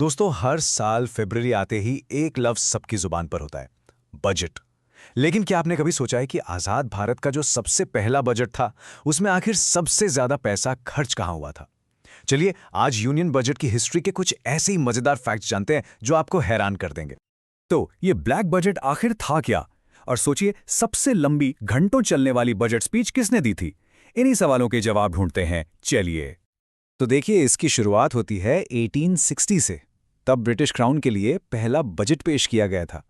दोस्तों, हर साल फरवरी आते ही एक लफ्ज सबकी जुबान पर होता है, बजट। लेकिन क्या आपने कभी सोचा है कि आजाद भारत का जो सबसे पहला बजट था, उसमें आखिर सबसे ज्यादा पैसा खर्च कहां हुआ था? चलिए आज यूनियन बजट की हिस्ट्री के कुछ ऐसे ही मजेदार फैक्ट्स जानते हैं जो आपको हैरान कर देंगे। तो ये ब्लैक बजट आखिर था क्या? और सोचिए, सबसे लंबी घंटों चलने वाली बजट स्पीच किसने दी थी? इन्हीं सवालों के जवाब ढूंढते हैं, चलिए। तो देखिए, इसकी शुरुआत होती है 1860 से। तब ब्रिटिश क्राउन के लिए पहला बजट पेश किया गया था।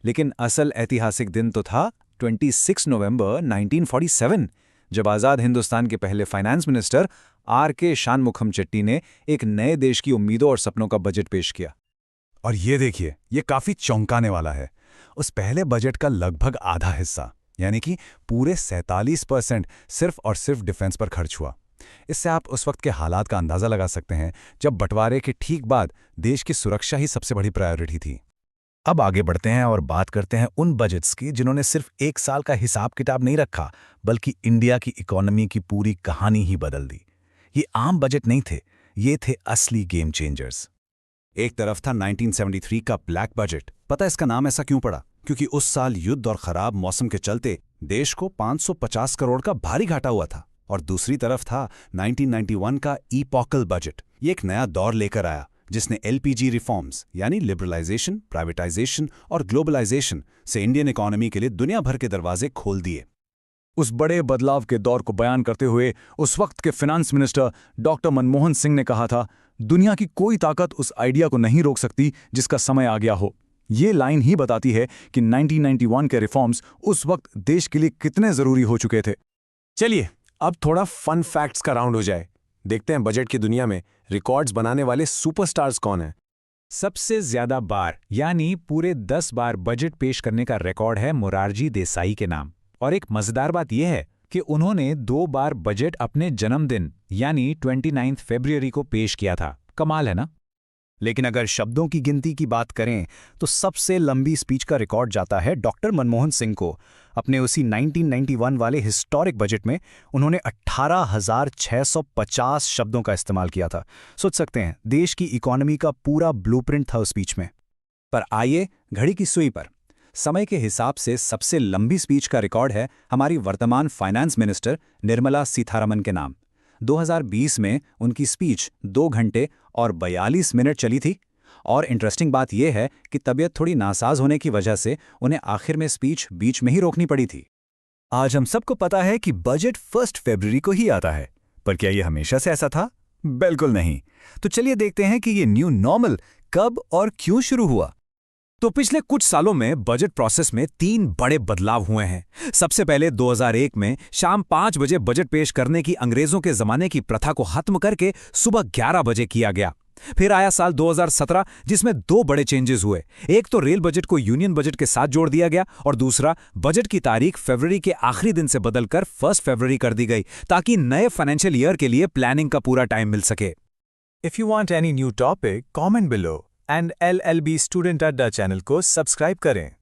लेकिन असल ऐतिहासिक दिन तो था 26 नवंबर 1947, जब आज़ाद हिंदुस्तान के पहले फाइनेंस मिनिस्टर R.K. शानमुखम चेट्टी ने एक नए देश की उम्मीदों और सपनों का बजट पेश किया। और ये देखिए, ये काफी चौंकाने वाला है। उस पहले बजट का लगभग आधा हिस्सा, यानी कि पूरे 47% सिर्फ और सिर्फ डिफेंस पर खर्च हुआ। इससे आप उस वक्त के हालात का अंदाजा लगा सकते हैं, जब बंटवारे के ठीक बाद देश की सुरक्षा ही सबसे बड़ी प्रायोरिटी थी। अब आगे बढ़ते हैं और बात करते हैं उन बजट्स की जिन्होंने सिर्फ एक साल का हिसाब किताब नहीं रखा, बल्कि इंडिया की इकोनॉमी की पूरी कहानी ही बदल दी। ये आम बजट नहीं थे, ये थे असली गेम चेंजर्स। एक तरफ था 1973 का ब्लैक बजट। पता इसका नाम ऐसा क्यों पड़ा? क्योंकि उस साल युद्ध और खराब मौसम के चलते देश को 550 करोड़ का भारी घाटा हुआ था। और दूसरी तरफ था 1991 का ईपॉकल बजट। ये एक नया दौर लेकर आया, जिसने LPG रिफॉर्म्स यानी लिबरलाइजेशन, प्राइवेटाइजेशन और ग्लोबलाइजेशन से इंडियन इकोनॉमी के लिए दुनिया भर के दरवाजे खोल दिए। उस बड़े बदलाव के दौर को बयान करते हुए उस वक्त के finance minister doctor Manmohan Singh ने कहा था, दुनिया की कोई ताकत उस आइडिया को नहीं रोक सकती जिसका समय आ गया हो। ये लाइन ही बताती है कि 1991 के रिफॉर्म्स उस वक्त देश के लिए कितने जरूरी हो चुके थे। चलिए अब थोड़ा फन फैक्ट्स का राउंड हो जाए। देखते हैं बजट की दुनिया में रिकॉर्ड्स बनाने वाले सुपरस्टार्स कौन हैं। सबसे ज्यादा बार यानी पूरे 10 बार बजट पेश करने का रिकॉर्ड है मोरारजी देसाई के नाम। और एक मजेदार बात यह है कि उन्होंने 2 बार बजट अपने जन्मदिन यानी 29 फरवरी को पेश किया था। कमाल है ना? लेकिन अगर शब्दों की गिनती की बात करें तो सबसे लंबी स्पीच का रिकॉर्ड जाता है डॉक्टर मनमोहन सिंह को। अपने उसी 1991 वाले हिस्टोरिक बजट में उन्होंने 18,650 शब्दों का इस्तेमाल किया था। सोच सकते हैं, देश की इकोनॉमी का पूरा ब्लूप्रिंट था उस स्पीच में। पर आइए घड़ी की सुई पर। समय के हिसाब से सबसे लंबी स्पीच का रिकॉर्ड है हमारी वर्तमान फाइनेंस मिनिस्टर निर्मला सीतारमण के नाम। 2020 में उनकी स्पीच 2 घंटे और 42 मिनट चली थी। और इंटरेस्टिंग बात यह है कि तबीयत थोड़ी नासाज होने की वजह से उन्हें आखिर में स्पीच बीच में ही रोकनी पड़ी थी। आज हम सबको पता है कि बजट 1 फरवरी को ही आता है, पर क्या यह हमेशा से ऐसा था? बिल्कुल नहीं। तो चलिए देखते हैं कि ये न्यू नॉर्मल कब और क्यों शुरू हुआ। तो पिछले कुछ सालों में बजट प्रोसेस में 3 बड़े बदलाव हुए हैं। सबसे पहले 2001 में शाम 5 बजे बजट पेश करने की अंग्रेजों के जमाने की प्रथा को खत्म करके सुबह 11 बजे किया गया। फिर आया साल 2017, जिसमें 2 बड़े चेंजेस हुए। एक तो रेल बजट को यूनियन बजट के साथ जोड़ दिया गया और दूसरा बजट की तारीख फरवरी के आखिरी दिन से बदलकर 1 फरवरी कर दी गई, ताकि नए फाइनेंशियल ईयर के लिए प्लानिंग का पूरा टाइम मिल सके। If you want any new topic, comment below and LLB student अड्डा चैनल को सब्सक्राइब करें।